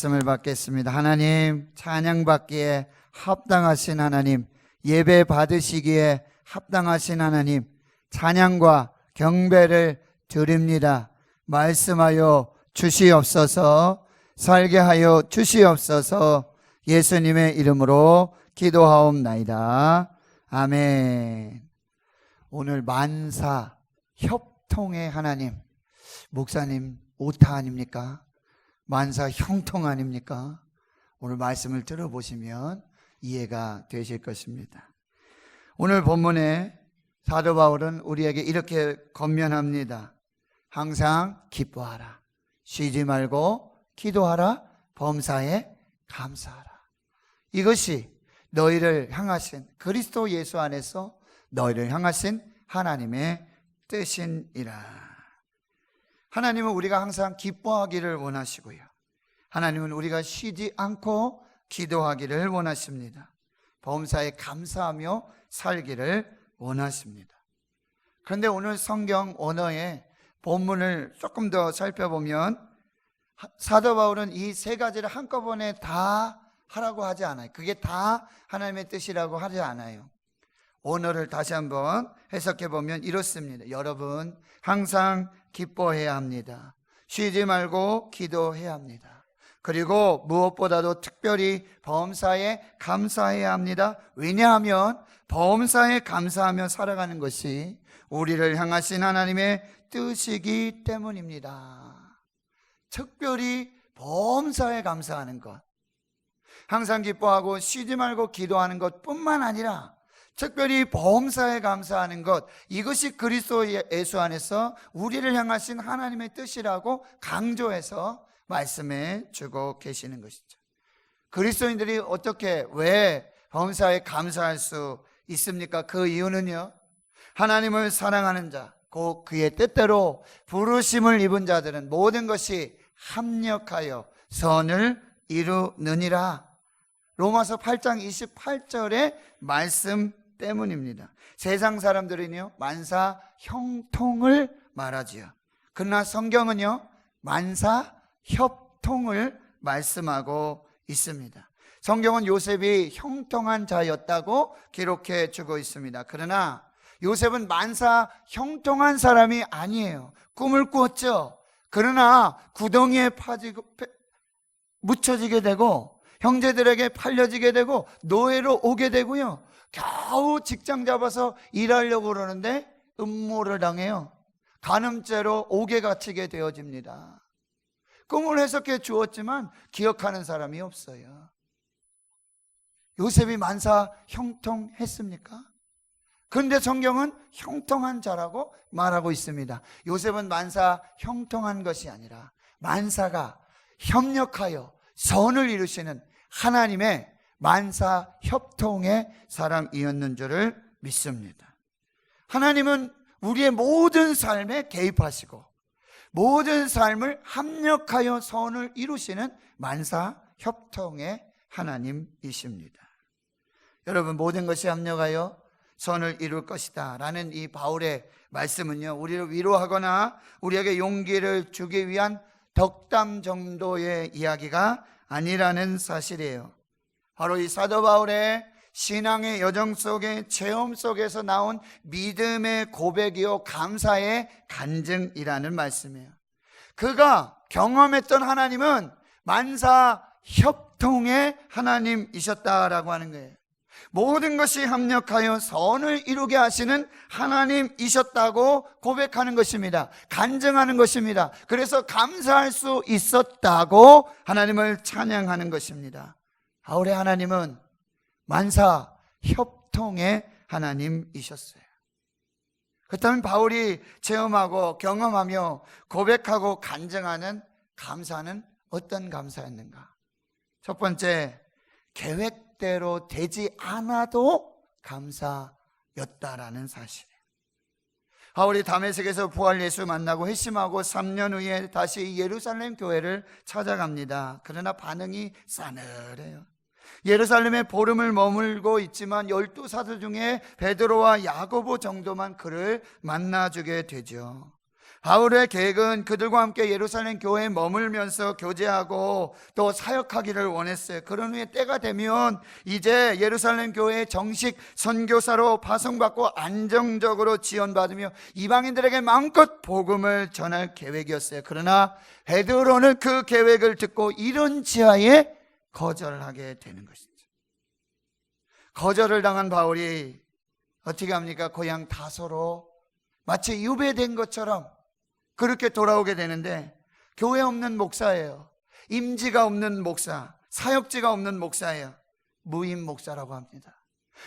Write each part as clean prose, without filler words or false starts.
말씀을 받겠습니다. 하나님, 찬양받기에 합당하신 하나님, 예배 받으시기에 합당하신 하나님, 찬양과 경배를 드립니다. 말씀하여 주시옵소서, 살게 하여 주시옵소서. 예수님의 이름으로 기도하옵나이다. 아멘. 오늘 만사 협통의 하나님, 목사님 오타 아닙니까? 만사 형통 아닙니까? 오늘 말씀을 들어보시면 이해가 되실 것입니다. 오늘 본문에 사도 바울은 우리에게 이렇게 권면합니다. 항상 기뻐하라, 쉬지 말고 기도하라, 범사에 감사하라. 이것이 너희를 향하신, 그리스도 예수 안에서 너희를 향하신 하나님의 뜻이니라. 하나님은 우리가 항상 기뻐하기를 원하시고요, 하나님은 우리가 쉬지 않고 기도하기를 원하십니다. 범사에 감사하며 살기를 원하십니다. 그런데 오늘 성경 언어의 본문을 조금 더 살펴보면 사도 바울은 이 세 가지를 한꺼번에 다 하라고 하지 않아요. 그게 다 하나님의 뜻이라고 하지 않아요. 언어를 다시 한번 해석해 보면 이렇습니다. 여러분, 항상 기뻐해야 합니다. 쉬지 말고 기도해야 합니다. 그리고 무엇보다도 특별히 범사에 감사해야 합니다. 왜냐하면 범사에 감사하며 살아가는 것이 우리를 향하신 하나님의 뜻이기 때문입니다. 특별히 범사에 감사하는 것, 항상 기뻐하고 쉬지 말고 기도하는 것뿐만 아니라 특별히 범사에 감사하는 것, 이것이 그리스도 예수 안에서 우리를 향하신 하나님의 뜻이라고 강조해서 말씀해 주고 계시는 것이죠. 그리스도인들이 어떻게, 왜 범사에 감사할 수 있습니까? 그 이유는요, 하나님을 사랑하는 자, 곧 그의 뜻대로 부르심을 입은 자들은 모든 것이 합력하여 선을 이루느니라. 로마서 8장 28절의 말씀 때문입니다. 세상 사람들은요, 만사 형통을 말하지요. 그러나 성경은요, 만사 협통을 말씀하고 있습니다. 성경은 요셉이 형통한 자였다고 기록해 주고 있습니다. 그러나 요셉은 만사 형통한 사람이 아니에요. 꿈을 꾸었죠. 그러나 구덩이에 묻혀지게 되고 형제들에게 팔려지게 되고 노예로 오게 되고요, 겨우 직장 잡아서 일하려고 그러는데 음모를 당해요. 간음죄로 옥에 갇히게 되어집니다. 꿈을 해석해 주었지만 기억하는 사람이 없어요. 요셉이 만사 형통했습니까? 그런데 성경은 형통한 자라고 말하고 있습니다. 요셉은 만사 형통한 것이 아니라 만사가 협력하여 선을 이루시는 하나님의 만사 협통의 사람이었는 줄을 믿습니다. 하나님은 우리의 모든 삶에 개입하시고 모든 삶을 합력하여 선을 이루시는 만사 협통의 하나님이십니다. 여러분, 모든 것이 합력하여 선을 이룰 것이다 라는 이 바울의 말씀은요, 우리를 위로하거나 우리에게 용기를 주기 위한 덕담 정도의 이야기가 아니라는 사실이에요. 바로 이 사도 바울의 신앙의 여정 속에, 체험 속에서 나온 믿음의 고백이요 감사의 간증이라는 말씀이에요. 그가 경험했던 하나님은 만사 협통의 하나님이셨다라고 하는 거예요. 모든 것이 합력하여 선을 이루게 하시는 하나님이셨다고 고백하는 것입니다. 간증하는 것입니다. 그래서 감사할 수 있었다고 하나님을 찬양하는 것입니다. 바울의 하나님은 만사 협통의 하나님이셨어요. 그렇다면 바울이 체험하고 경험하며 고백하고 간증하는 감사는 어떤 감사였는가? 첫 번째, 계획대로 되지 않아도 감사였다라는 사실이에요. 바울이 다메섹에서 부활 예수 만나고 회심하고 3년 후에 다시 예루살렘 교회를 찾아갑니다. 그러나 반응이 싸늘해요. 예루살렘에 보름을 머물고 있지만 12사도 중에 베드로와 야고보 정도만 그를 만나주게 되죠. 바울의 계획은 그들과 함께 예루살렘 교회에 머물면서 교제하고 또 사역하기를 원했어요. 그런 후에 때가 되면 이제 예루살렘 교회의 정식 선교사로 파송받고 안정적으로 지원받으며 이방인들에게 마음껏 복음을 전할 계획이었어요. 그러나 베드로는 그 계획을 듣고 이런 지하에 거절하게 되는 것이죠. 거절을 당한 바울이 어떻게 합니까? 고향 다소로 마치 유배된 것처럼 그렇게 돌아오게 되는데, 교회 없는 목사예요. 임지가 없는 목사, 사역지가 없는 목사예요. 무임 목사라고 합니다.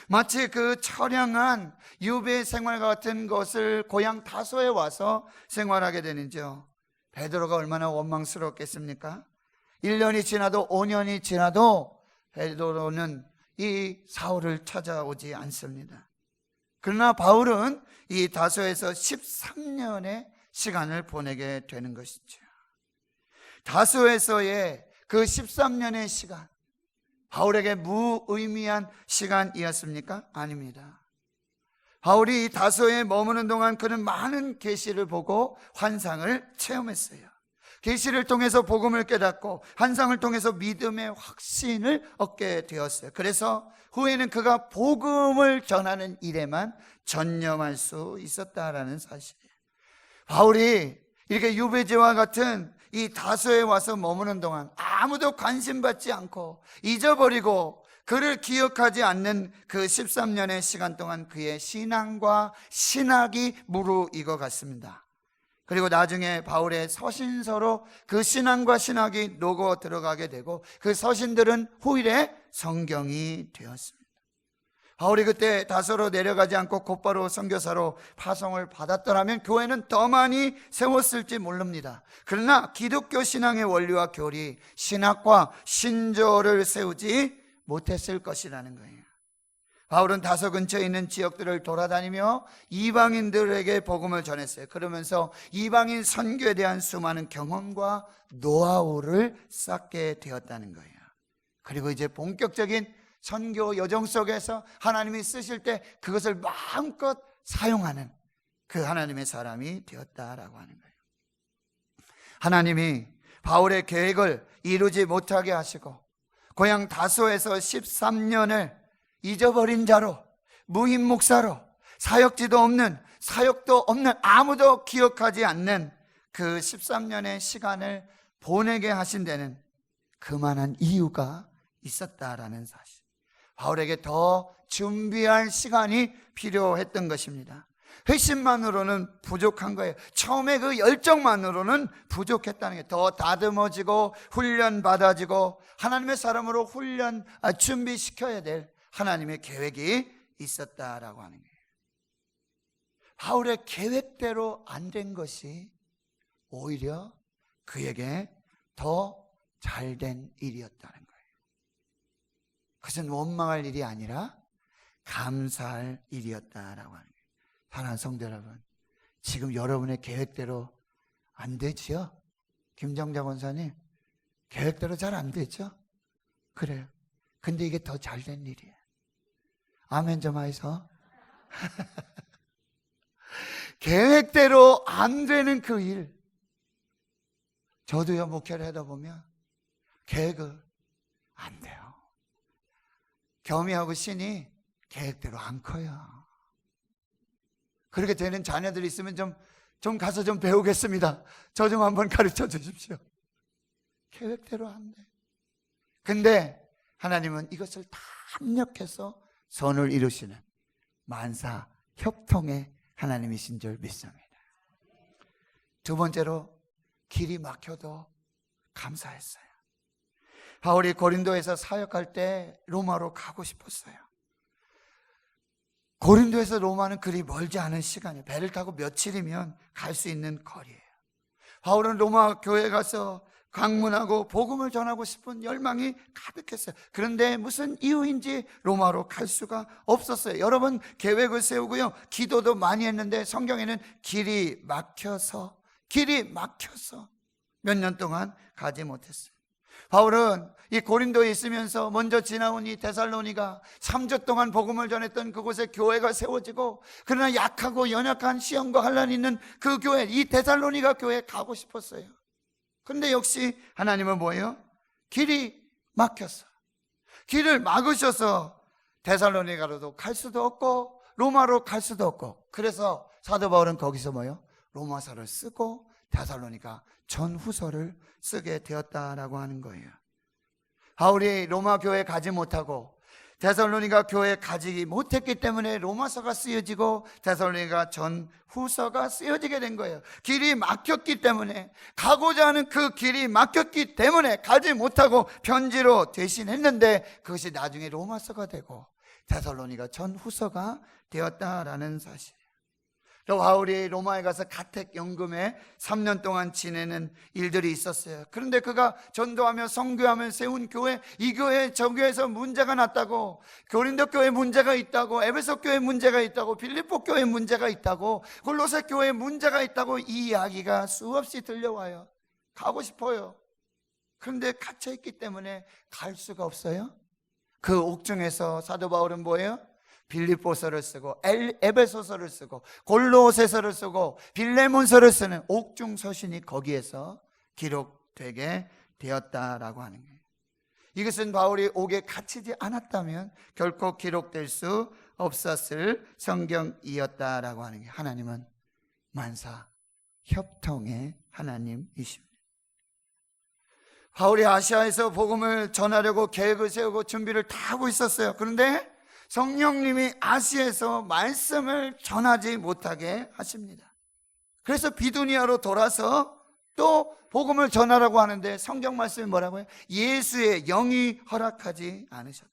마치 그 처량한 유배 생활과 같은 것을 고향 다소에 와서 생활하게 되는지요. 베드로가 얼마나 원망스럽겠습니까? 1년이 지나도 5년이 지나도 베드로는 이 사울을 찾아오지 않습니다. 그러나 바울은 이 다소에서 13년의 시간을 보내게 되는 것이죠. 다소에서의 그 13년의 시간, 바울에게 무의미한 시간이었습니까? 아닙니다. 바울이 다소에 머무는 동안 그는 많은 계시를 보고 환상을 체험했어요. 계시를 통해서 복음을 깨닫고 환상을 통해서 믿음의 확신을 얻게 되었어요. 그래서 후에는 그가 복음을 전하는 일에만 전념할 수 있었다라는 사실이에요. 바울이 이렇게 유배지와 같은 이 다소에 와서 머무는 동안 아무도 관심받지 않고 잊어버리고 그를 기억하지 않는 그 13년의 시간 동안 그의 신앙과 신학이 무르익어 갔습니다. 그리고 나중에 바울의 서신서로 그 신앙과 신학이 녹아 들어가게 되고 그 서신들은 후일에 성경이 되었습니다. 바울이 그때 다소로 내려가지 않고 곧바로 선교사로 파송을 받았더라면 교회는 더 많이 세웠을지 모릅니다. 그러나 기독교 신앙의 원리와 교리, 신학과 신조를 세우지 못했을 것이라는 거예요. 바울은 다소 근처에 있는 지역들을 돌아다니며 이방인들에게 복음을 전했어요. 그러면서 이방인 선교에 대한 수많은 경험과 노하우를 쌓게 되었다는 거예요. 그리고 이제 본격적인 선교 여정 속에서 하나님이 쓰실 때 그것을 마음껏 사용하는 그 하나님의 사람이 되었다라고 하는 거예요. 하나님이 바울의 계획을 이루지 못하게 하시고 고향 다소에서 13년을 잊어버린 자로, 무임 목사로, 사역지도 없는, 사역도 없는, 아무도 기억하지 않는 그 13년의 시간을 보내게 하신 데는 그만한 이유가 있었다라는 사실. 바울에게 더 준비할 시간이 필요했던 것입니다. 회심만으로는 부족한 거예요. 처음에 그 열정만으로는 부족했다는 게, 더 다듬어지고 훈련 받아지고 하나님의 사람으로 준비시켜야 될 하나님의 계획이 있었다라고 하는 거예요. 바울의 계획대로 안 된 것이 오히려 그에게 더 잘된 일이었다는 거예요. 그것은 원망할 일이 아니라 감사할 일이었다라고 하는 거예요. 사랑하는 성도 여러분, 지금 여러분의 계획대로 안 되지요? 김정자 권사님, 계획대로 잘 안 되죠? 그래요. 근데 이게 더 잘된 일이에요. 아멘 좀 하이소. 계획대로 안 되는 그 일, 저도요 목회를 하다 보면 계획을 안 돼요. 겸이하고 신이 계획대로 안 커요. 그렇게 되는 자녀들이 있으면 좀 가서 좀 배우겠습니다. 저 좀 한번 가르쳐 주십시오. 계획대로 안 돼. 근데 하나님은 이것을 다 합력해서 선을 이루시는 만사 협통의 하나님이신 줄 믿습니다. 두 번째로, 길이 막혀도 감사했어요. 바울이 고린도에서 사역할 때 로마로 가고 싶었어요. 고린도에서 로마는 그리 멀지 않은 시간이에요. 배를 타고 며칠이면 갈 수 있는 거리예요. 바울은 로마 교회에 가서 강문하고 복음을 전하고 싶은 열망이 가득했어요. 그런데 무슨 이유인지 로마로 갈 수가 없었어요. 여러 번 계획을 세우고요, 기도도 많이 했는데 성경에는 길이 막혀서 몇 년 동안 가지 못했어요. 바울은 이 고린도에 있으면서 먼저 지나온 이 데살로니가 3주 동안 복음을 전했던 그곳에 교회가 세워지고, 그러나 약하고 연약한 시험과 환란이 있는 그 교회, 이 데살로니가 교회에 가고 싶었어요. 그런데 역시 하나님은 뭐예요? 길이 막혔어. 길을 막으셔서 데살로니가로도 갈 수도 없고 로마로 갈 수도 없고, 그래서 사도 바울은 거기서 뭐예요? 로마서를 쓰고 데살로니가 전후서를 쓰게 되었다라고 하는 거예요. 바울이 로마 교회에 가지 못하고 데살로니가 교회에 가지 못했기 때문에 로마서가 쓰여지고 데살로니가 전후서가 쓰여지게 된 거예요. 길이 막혔기 때문에, 가고자 하는 그 길이 막혔기 때문에 가지 못하고 편지로 대신했는데, 그것이 나중에 로마서가 되고 데살로니가 전후서가 되었다라는 사실. 또 바울이 로마에 가서 가택연금에 3년 동안 지내는 일들이 있었어요. 그런데 그가 전도하며 선교하며 세운 교회, 이 교회 저 교회에서 문제가 났다고, 고린도 교회에 문제가 있다고, 에베소 교회에 문제가 있다고, 빌립보 교회에 문제가 있다고, 골로새 교회에 문제가 있다고 이 이야기가 수없이 들려와요. 가고 싶어요. 그런데 갇혀있기 때문에 갈 수가 없어요. 그 옥중에서 사도 바울은 뭐예요? 빌립보서를 쓰고 에베소서를 쓰고 골로새서를 쓰고 빌레몬서를 쓰는 옥중 서신이 거기에서 기록되게 되었다라고 하는 거예요. 이것은 바울이 옥에 갇히지 않았다면 결코 기록될 수 없었을 성경이었다라고 하는 거예요. 하나님은 만사 협통의 하나님이십니다. 바울이 아시아에서 복음을 전하려고 계획을 세우고 준비를 다 하고 있었어요. 그런데 성령님이 아시아에서 말씀을 전하지 못하게 하십니다. 그래서 비두니아로 돌아서 또 복음을 전하라고 하는데, 성경 말씀이 뭐라고요? 예수의 영이 허락하지 않으셨다.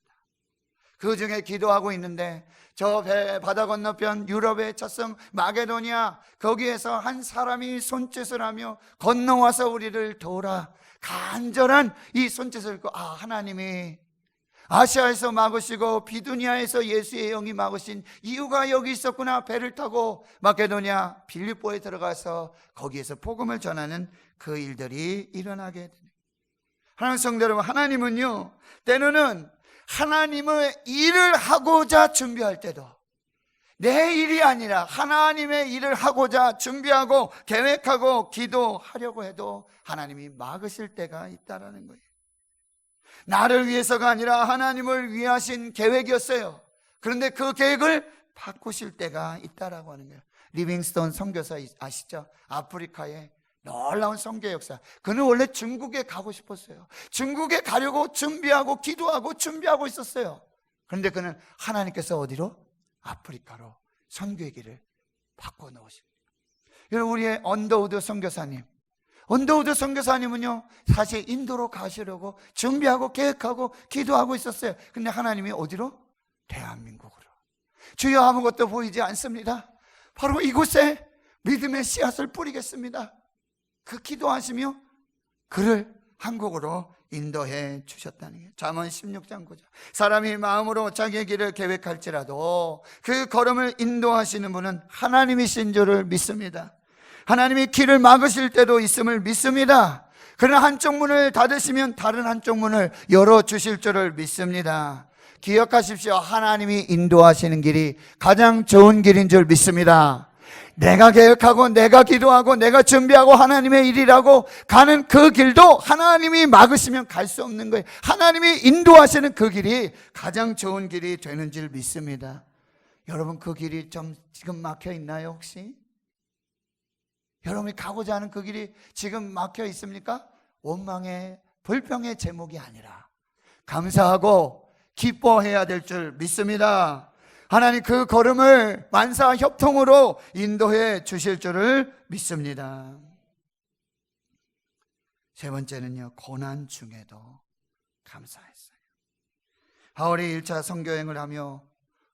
그 중에 기도하고 있는데 저 바다 건너편 유럽의 첫성 마게도니아, 거기에서 한 사람이 손짓을 하며 건너와서 우리를 도우라. 간절한 이 손짓을 읽고, 하나님이 아시아에서 막으시고 비두니아에서 예수의 영이 막으신 이유가 여기 있었구나. 배를 타고 마게도니아 빌립보에 들어가서 거기에서 복음을 전하는 그 일들이 일어나게 됩니다. 하나님 성도 여러분, 하나님은요, 때로는 하나님의 일을 하고자 준비할 때도, 내 일이 아니라 하나님의 일을 하고자 준비하고 계획하고 기도하려고 해도 하나님이 막으실 때가 있다라는 거예요. 나를 위해서가 아니라 하나님을 위하신 계획이었어요. 그런데 그 계획을 바꾸실 때가 있다라고 하는 거예요. 리빙스톤 선교사 아시죠? 아프리카의 놀라운 선교 역사. 그는 원래 중국에 가고 싶었어요. 중국에 가려고 준비하고 기도하고 준비하고 있었어요. 그런데 그는 하나님께서 어디로? 아프리카로 선교의 길을 바꿔놓으십니다. 여러분, 우리의 언더우드 선교사님, 언더우드 선교사님은요, 사실 인도로 가시려고 준비하고 계획하고 기도하고 있었어요. 근데 하나님이 어디로? 대한민국으로. 주여, 아무것도 보이지 않습니다. 바로 이곳에 믿음의 씨앗을 뿌리겠습니다. 그 기도하시며 그를 한국으로 인도해 주셨다는 게 잠언 16장 9절. 사람이 마음으로 자기의 길을 계획할지라도 그 걸음을 인도하시는 분은 하나님이신 줄을 믿습니다. 하나님이 길을 막으실 때도 있음을 믿습니다. 그러나 한쪽 문을 닫으시면 다른 한쪽 문을 열어주실 줄을 믿습니다. 기억하십시오. 하나님이 인도하시는 길이 가장 좋은 길인 줄 믿습니다. 내가 계획하고 내가 기도하고 내가 준비하고 하나님의 일이라고 가는 그 길도 하나님이 막으시면 갈 수 없는 거예요. 하나님이 인도하시는 그 길이 가장 좋은 길이 되는 줄 믿습니다. 여러분, 그 길이 좀 지금 막혀 있나요 혹시? 여러분이 가고자 하는 그 길이 지금 막혀 있습니까? 원망의 불평의 제목이 아니라 감사하고 기뻐해야 될 줄 믿습니다. 하나님 그 걸음을 만사 협통으로 인도해 주실 줄을 믿습니다. 세 번째는요, 고난 중에도 감사했어요. 바울이 1차 선교행을 하며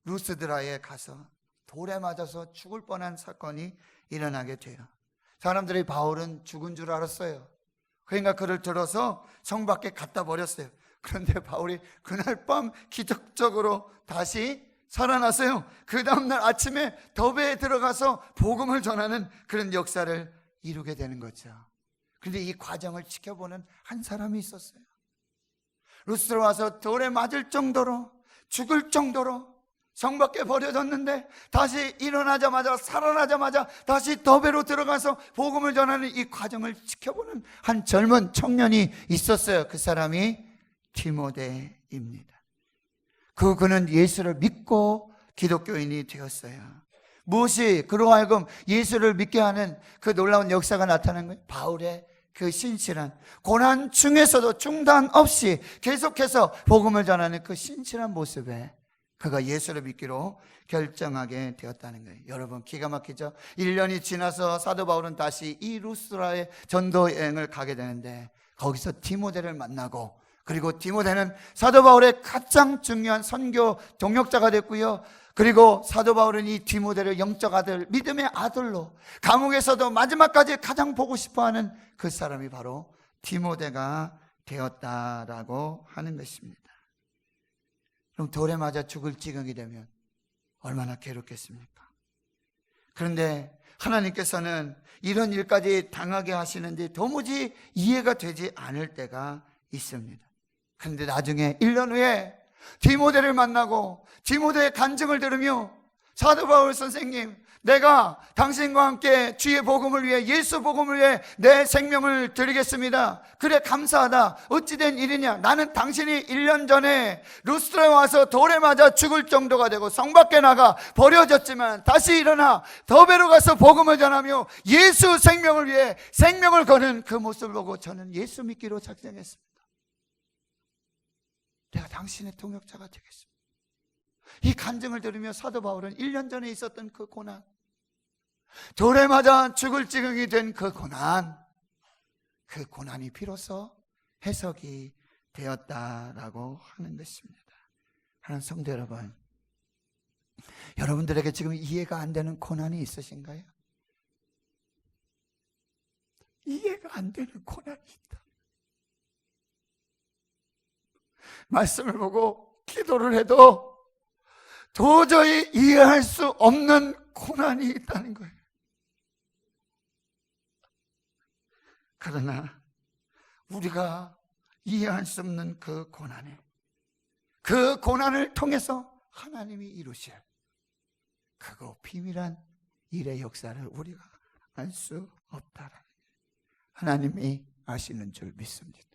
루스드라에 가서 돌에 맞아서 죽을 뻔한 사건이 일어나게 돼요. 사람들이 바울은 죽은 줄 알았어요. 그러니까 그를 들어서 성 밖에 갖다 버렸어요. 그런데 바울이 그날 밤 기적적으로 다시 살아났어요. 그 다음날 아침에 더베에 들어가서 복음을 전하는 그런 역사를 이루게 되는 거죠. 그런데 이 과정을 지켜보는 한 사람이 있었어요. 루스로 와서 돌에 맞을 정도로, 죽을 정도로 성 밖에 버려졌는데 다시 일어나자마자, 살아나자마자 다시 더베로 들어가서 복음을 전하는 이 과정을 지켜보는 한 젊은 청년이 있었어요. 그 사람이 디모데입니다. 그는 예수를 믿고 기독교인이 되었어요. 무엇이 그로 하여금 예수를 믿게 하는 그 놀라운 역사가 나타난 거예요? 바울의 그 신실한, 고난 중에서도 중단 없이 계속해서 복음을 전하는 그 신실한 모습에 그가 예수를 믿기로 결정하게 되었다는 거예요. 여러분, 기가 막히죠? 1년이 지나서 사도 바울은 다시 이 루스라의 전도 여행을 가게 되는데 거기서 디모데를 만나고, 그리고 디모데는 사도 바울의 가장 중요한 선교 동역자가 됐고요. 그리고 사도 바울은 이 디모데를 영적 아들, 믿음의 아들로, 감옥에서도 마지막까지 가장 보고 싶어하는 그 사람이 바로 디모데가 되었다라고 하는 것입니다. 그럼 돌에 맞아 죽을 지경이 되면 얼마나 괴롭겠습니까? 그런데 하나님께서는 이런 일까지 당하게 하시는데 도무지 이해가 되지 않을 때가 있습니다. 그런데 나중에 1년 후에 디모데를 만나고 디모데의 간증을 들으며, 사도 바울 선생님, 내가 당신과 함께 주의 복음을 위해, 예수 복음을 위해 내 생명을 드리겠습니다. 그래, 감사하다. 어찌된 일이냐? 나는 당신이 1년 전에 루스트라에 와서 돌에 맞아 죽을 정도가 되고 성 밖에 나가 버려졌지만 다시 일어나 더베로 가서 복음을 전하며 예수 생명을 위해 생명을 거는 그 모습을 보고 저는 예수 믿기로 작정했습니다. 내가 당신의 동역자가 되겠습니다. 이 간증을 들으며 사도 바울은 1년 전에 있었던 그 고난, 돌에 맞아 죽을 지경이 된 그 고난이 비로소 해석이 되었다라고 하는 것입니다. 하나님 성도 여러분, 여러분들에게 지금 이해가 안 되는 고난이 있으신가요? 이해가 안 되는 고난이 있다. 말씀을 보고 기도를 해도 도저히 이해할 수 없는 고난이 있다는 거예요. 그러나 우리가 이해할 수 없는 그 고난을 통해서 하나님이 이루실 그거 비밀한 일의 역사를 우리가 알 수 없다라는 거예요. 하나님이 아시는 줄 믿습니다.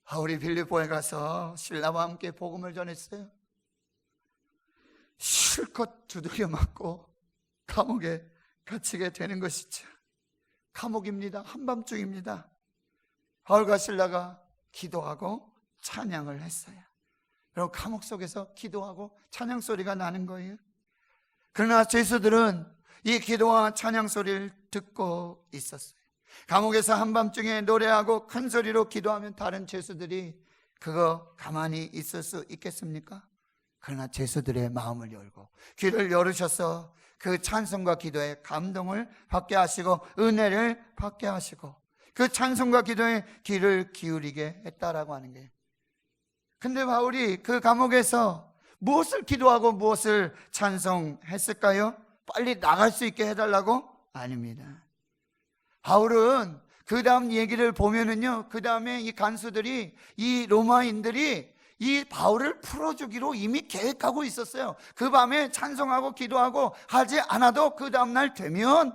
바울이 빌립보에 가서 신라와 함께 복음을 전했어요. 실컷 두들겨 맞고 감옥에 갇히게 되는 것이죠. 감옥입니다. 한밤중입니다. 바울과 신라가 기도하고 찬양을 했어요. 그리고 감옥 속에서 기도하고 찬양 소리가 나는 거예요. 그러나 죄수들은 이 기도와 찬양 소리를 듣고 있었어요. 감옥에서 한밤중에 노래하고 큰 소리로 기도하면 다른 죄수들이 그거 가만히 있을 수 있겠습니까? 그러나 죄수들의 마음을 열고 귀를 열으셔서 그 찬송과 기도에 감동을 받게 하시고 은혜를 받게 하시고 그 찬송과 기도에 귀를 기울이게 했다라고 하는 거예요. 근데 바울이 그 감옥에서 무엇을 기도하고 무엇을 찬송했을까요? 빨리 나갈 수 있게 해달라고? 아닙니다. 바울은 그 다음 얘기를 보면은요, 그 다음에 이 간수들이, 이 로마인들이 이 바울을 풀어주기로 이미 계획하고 있었어요. 그 밤에 찬송하고 기도하고 하지 않아도 그 다음날 되면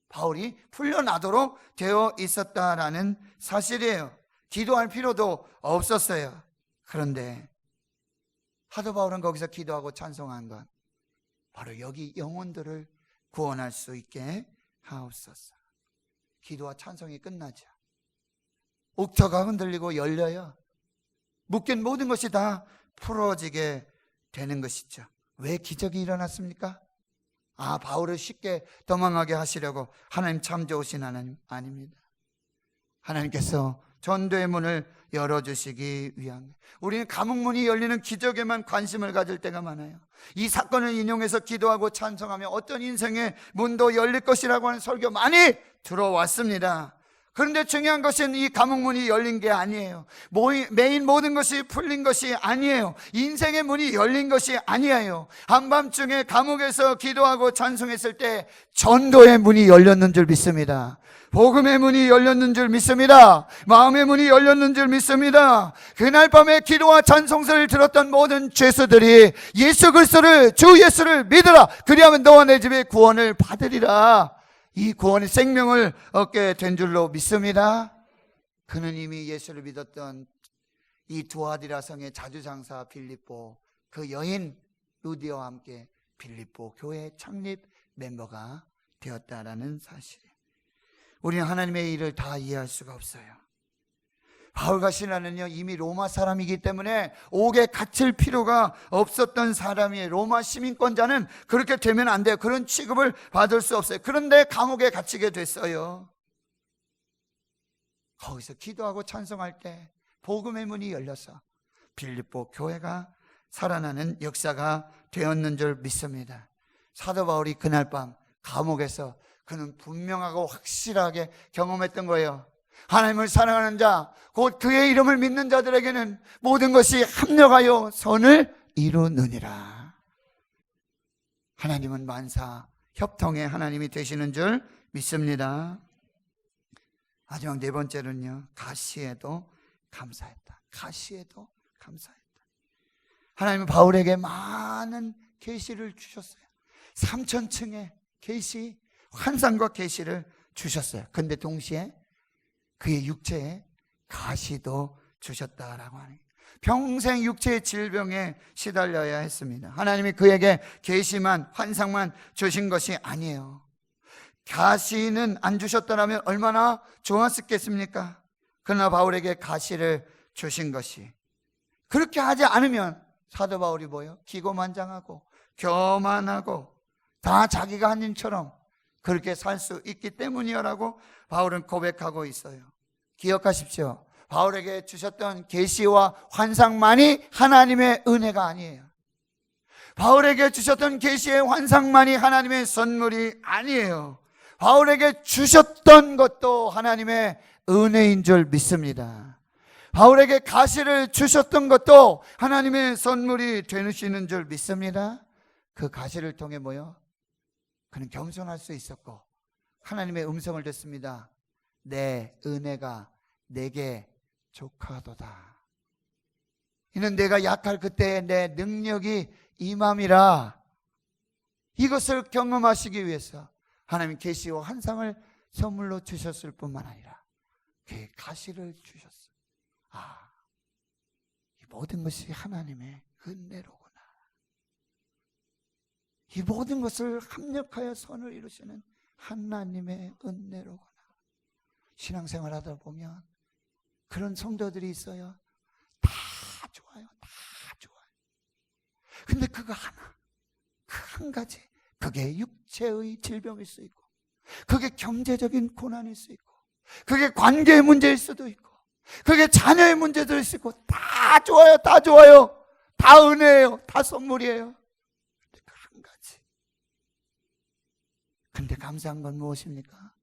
바울이 풀려나도록 되어 있었다라는 사실이에요. 기도할 필요도 없었어요. 그런데 사도 바울은 거기서 기도하고 찬송한 건 바로 여기 영혼들을 구원할 수 있게 하옵소서. 기도와 찬송이 끝나죠. 옥터가 흔들리고 열려요. 묶인 모든 것이 다 풀어지게 되는 것이죠. 왜 기적이 일어났습니까? 바울을 쉽게 도망하게 하시려고 하나님 참 좋으신 하나님 아닙니다. 하나님께서 전도의 문을 열어주시기 위한, 우리는 감옥 문이 열리는 기적에만 관심을 가질 때가 많아요. 이 사건을 인용해서 기도하고 찬송하며 어떤 인생의 문도 열릴 것이라고 하는 설교 많이 들어왔습니다. 그런데 중요한 것은 이 감옥문이 열린 게 아니에요. 메인 모든 것이 풀린 것이 아니에요. 인생의 문이 열린 것이 아니에요. 한밤중에 감옥에서 기도하고 찬송했을 때 전도의 문이 열렸는 줄 믿습니다. 복음의 문이 열렸는 줄 믿습니다. 마음의 문이 열렸는 줄 믿습니다. 그날 밤에 기도와 찬송서를 들었던 모든 죄수들이 예수 그리스도를, 주 예수를 믿으라, 그리하면 너와 내 집에 구원을 받으리라, 이 구원의 생명을 얻게 된 줄로 믿습니다. 그는 이미 예수를 믿었던 이 두아디라 성의 자주장사 빌립보, 그 여인 루디아와 함께 빌립보 교회 창립 멤버가 되었다라는 사실이에요. 우리는 하나님의 일을 다 이해할 수가 없어요. 바울과 실라는요, 이미 로마 사람이기 때문에 옥에 갇힐 필요가 없었던 사람이에요. 로마 시민권자는 그렇게 되면 안 돼요. 그런 취급을 받을 수 없어요. 그런데 감옥에 갇히게 됐어요. 거기서 기도하고 찬송할 때 복음의 문이 열려서 빌립보 교회가 살아나는 역사가 되었는 줄 믿습니다. 사도 바울이 그날 밤 감옥에서 그는 분명하고 확실하게 경험했던 거예요. 하나님을 사랑하는 자, 곧 그의 이름을 믿는 자들에게는 모든 것이 합력하여 선을 이루느니라. 하나님은 만사 협통의 하나님이 되시는 줄 믿습니다. 마지막 네 번째는요, 가시에도 감사했다. 가시에도 감사했다. 하나님은 바울에게 많은 계시를 주셨어요. 3000층의 계시, 환상과 계시를 주셨어요. 그런데 동시에 그의 육체에 가시도 주셨다라고 하니, 평생 육체의 질병에 시달려야 했습니다. 하나님이 그에게 계시만, 환상만 주신 것이 아니에요. 가시는 안 주셨더라면 얼마나 좋았겠습니까? 그러나 바울에게 가시를 주신 것이, 그렇게 하지 않으면 사도 바울이 뭐예요? 기고만장하고 교만하고 다 자기가 한 일처럼 그렇게 살 수 있기 때문이라고 바울은 고백하고 있어요. 기억하십시오. 바울에게 주셨던 계시와 환상만이 하나님의 은혜가 아니에요. 바울에게 주셨던 계시의 환상만이 하나님의 선물이 아니에요. 바울에게 주셨던 것도 하나님의 은혜인 줄 믿습니다. 바울에게 가시를 주셨던 것도 하나님의 선물이 되시는 줄 믿습니다. 그 가시를 통해 뭐요? 그는 겸손할 수 있었고 하나님의 음성을 듣습니다. 내 은혜가 내게 족하도다. 이는 내가 약할 그때에 내 능력이 임함이라. 이것을 경험하시기 위해서 하나님 계시와 환상을 선물로 주셨을 뿐만 아니라 그 가시를 주셨어요. 이 모든 것이 하나님의 은혜로구나. 이 모든 것을 합력하여 선을 이루시는 하나님의 은혜로구나. 신앙생활 하다 보면 그런 성도들이 있어요. 다 좋아요. 다 좋아요. 근데 그거 하나, 그 한 가지, 그게 육체의 질병일 수 있고, 그게 경제적인 고난일 수 있고, 그게 관계의 문제일 수도 있고, 그게 자녀의 문제들일 수 있고, 다 좋아요. 다 좋아요. 다 은혜예요. 다 선물이에요. 근데 그 한 가지. 근데 감사한 건 무엇입니까?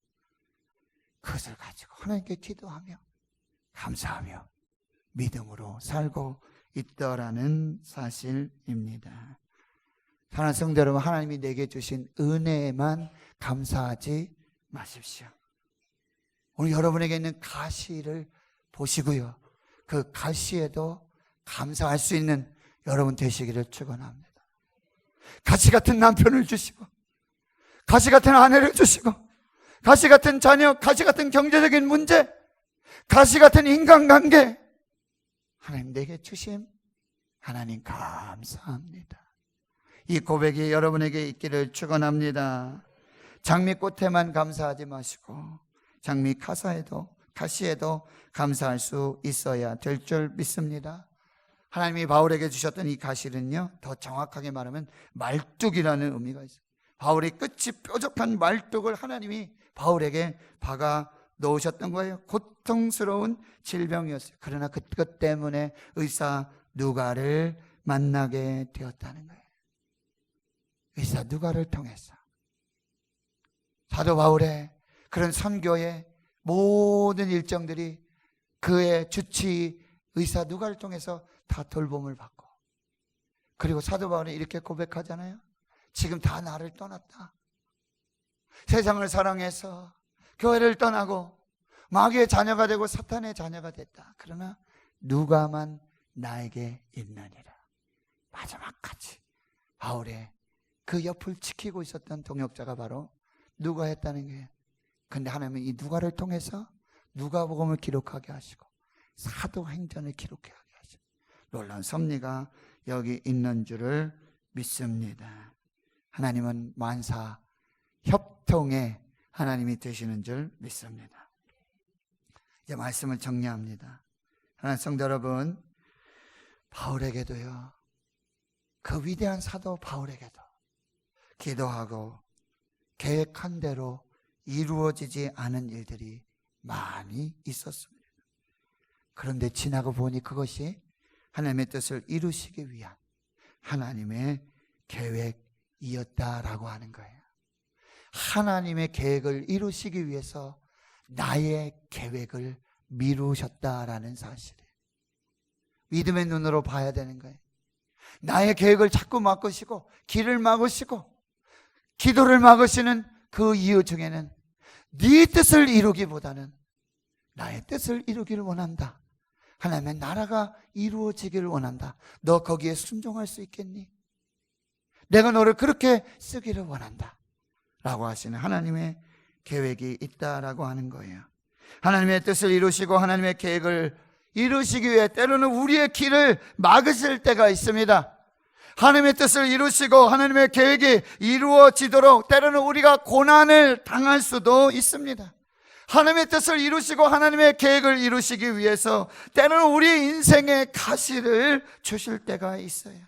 그것을 가지고 하나님께 기도하며 감사하며 믿음으로 살고 있더라는 사실입니다. 사랑하는 성도 여러분, 하나님이 내게 주신 은혜에만 감사하지 마십시오. 오늘 여러분에게 있는 가시를 보시고요, 그 가시에도 감사할 수 있는 여러분 되시기를 축원합니다. 가시 같은 남편을 주시고, 가시 같은 아내를 주시고, 가시 같은 자녀, 가시 같은 경제적인 문제, 가시 같은 인간관계, 하나님 내게 주심 하나님 감사합니다. 이 고백이 여러분에게 있기를 축원합니다. 장미꽃에만 감사하지 마시고 장미 가시에도 감사할 수 있어야 될 줄 믿습니다. 하나님이 바울에게 주셨던 이 가시는요, 더 정확하게 말하면 말뚝이라는 의미가 있어요. 바울의 끝이 뾰족한 말뚝을 하나님이 바울에게 박아 놓으셨던 거예요. 고통스러운 질병이었어요. 그러나 그것 때문에 의사 누가를 만나게 되었다는 거예요. 의사 누가를 통해서 사도 바울의 그런 선교의 모든 일정들이 그의 주치 의사 누가를 통해서 다 돌봄을 받고, 그리고 사도 바울은 이렇게 고백하잖아요. 지금 다 나를 떠났다. 세상을 사랑해서 교회를 떠나고 마귀의 자녀가 되고 사탄의 자녀가 됐다. 그러나 누가만 나에게 있느니라. 마지막까지 바울의 그 옆을 지키고 있었던 동역자가 바로 누가였다는 거예요. 근데 하나님은 이 누가를 통해서 누가복음을 기록하게 하시고 사도행전을 기록하게 하시고 놀라운 섭리가 여기 있는 줄을 믿습니다. 하나님은 만사 협통의 하나님이 되시는 줄 믿습니다. 이제 말씀을 정리합니다. 하나님 성도 여러분, 바울에게도요, 그 위대한 사도 바울에게도 기도하고 계획한 대로 이루어지지 않은 일들이 많이 있었습니다. 그런데 지나고 보니 그것이 하나님의 뜻을 이루시기 위한 하나님의 계획이었다라고 하는 거예요. 하나님의 계획을 이루시기 위해서 나의 계획을 미루셨다라는 사실이에요. 믿음의 눈으로 봐야 되는 거예요. 나의 계획을 자꾸 막으시고 길을 막으시고 기도를 막으시는 그 이유 중에는 네 뜻을 이루기보다는 나의 뜻을 이루기를 원한다. 하나님의 나라가 이루어지기를 원한다. 너 거기에 순종할 수 있겠니? 내가 너를 그렇게 쓰기를 원한다 라고 하시는 하나님의 계획이 있다라고 하는 거예요. 하나님의 뜻을 이루시고 하나님의 계획을 이루시기 위해 때로는 우리의 길을 막으실 때가 있습니다. 하나님의 뜻을 이루시고 하나님의 계획이 이루어지도록 때로는 우리가 고난을 당할 수도 있습니다. 하나님의 뜻을 이루시고 하나님의 계획을 이루시기 위해서 때로는 우리 인생의 가시를 주실 때가 있어요.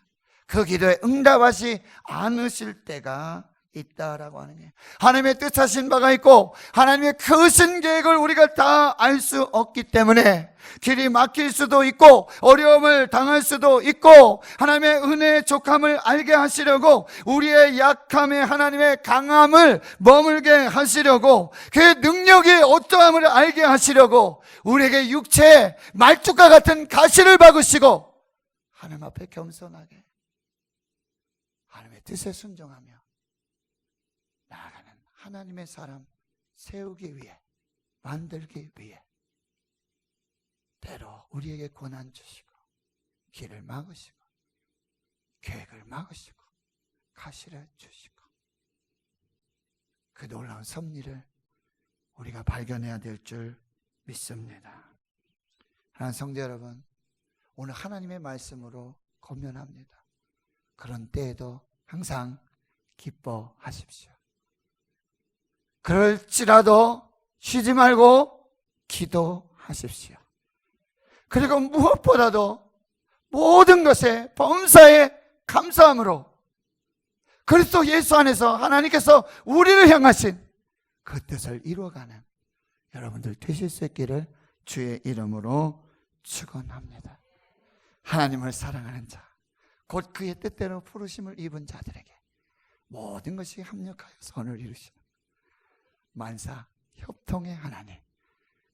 그 기도에 응답하시 않으실 때가 있다라고 하는 거예요. 하나님의 뜻하신 바가 있고 하나님의 크신 계획을 우리가 다 알 수 없기 때문에 길이 막힐 수도 있고 어려움을 당할 수도 있고 하나님의 은혜의 족함을 알게 하시려고 우리의 약함에 하나님의 강함을 머물게 하시려고 그의 능력이 어떠함을 알게 하시려고 우리에게 육체의 말뚝과 같은 가시를 박으시고 하나님 앞에 겸손하게 하나님의 뜻에 순종하며 나아가는 하나님의 사람 세우기 위해, 만들기 위해 때로 우리에게 고난 주시고 길을 막으시고 계획을 막으시고 가시를 주시고 그 놀라운 섭리를 우리가 발견해야 될 줄 믿습니다. 하나님 성도 여러분, 오늘 하나님의 말씀으로 권면합니다. 그런 때에도 항상 기뻐하십시오. 그럴지라도 쉬지 말고 기도하십시오. 그리고 무엇보다도 모든 것에 범사에 감사함으로 그리스도 예수 안에서 하나님께서 우리를 향하신 그 뜻을 이루어가는 여러분들 되실 수 있기를 주의 이름으로 축원합니다. 하나님을 사랑하는 자, 곧 그의 뜻대로 부르심을 입은 자들에게 모든 것이 합력하여 선을 이루시는 만사 협통의 하나님,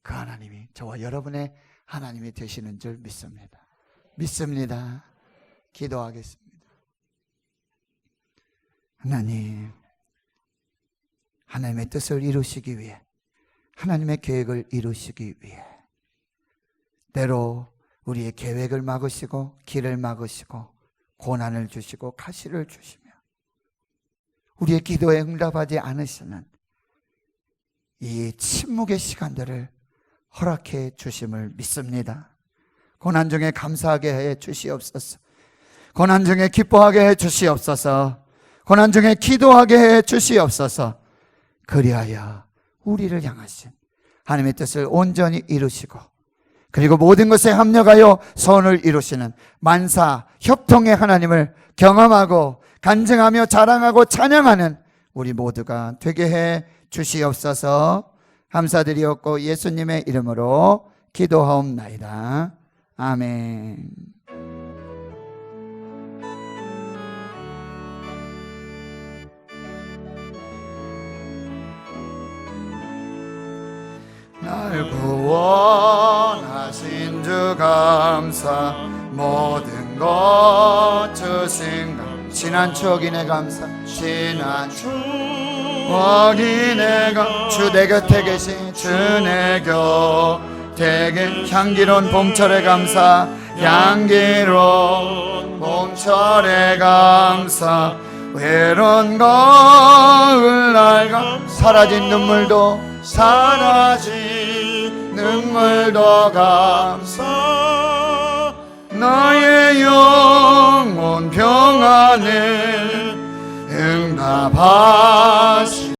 그 하나님이 저와 여러분의 하나님이 되시는 줄 믿습니다. 믿습니다. 기도하겠습니다. 하나님, 하나님의 뜻을 이루시기 위해, 하나님의 계획을 이루시기 위해 때로 우리의 계획을 막으시고 길을 막으시고 고난을 주시고 가시를 주시며 우리의 기도에 응답하지 않으시는 이 침묵의 시간들을 허락해 주심을 믿습니다. 고난 중에 감사하게 해 주시옵소서. 고난 중에 기뻐하게 해 주시옵소서. 고난 중에 기도하게 해 주시옵소서. 그리하여 우리를 향하신 하나님의 뜻을 온전히 이루시고 그리고 모든 것에 합력하여 선을 이루시는 만사 협통의 하나님을 경험하고 간증하며 자랑하고 찬양하는 우리 모두가 되게 해 주시옵소서. 감사드리옵고 예수님의 이름으로 기도하옵나이다. 아멘. 날 구원하신 주 감사, 모든 것 주신 감, 지난 추억이 내 감사, 지난 추억이 내가 주 내 곁에 계신 주 내 곁에 계신 향기로운 봄철의 감사, 향기로운 봄철의 감사, 외로운 가을날 감사, 사라진 눈물도 사라진 눈물도 감사, 나의 영혼 평안에 응답하시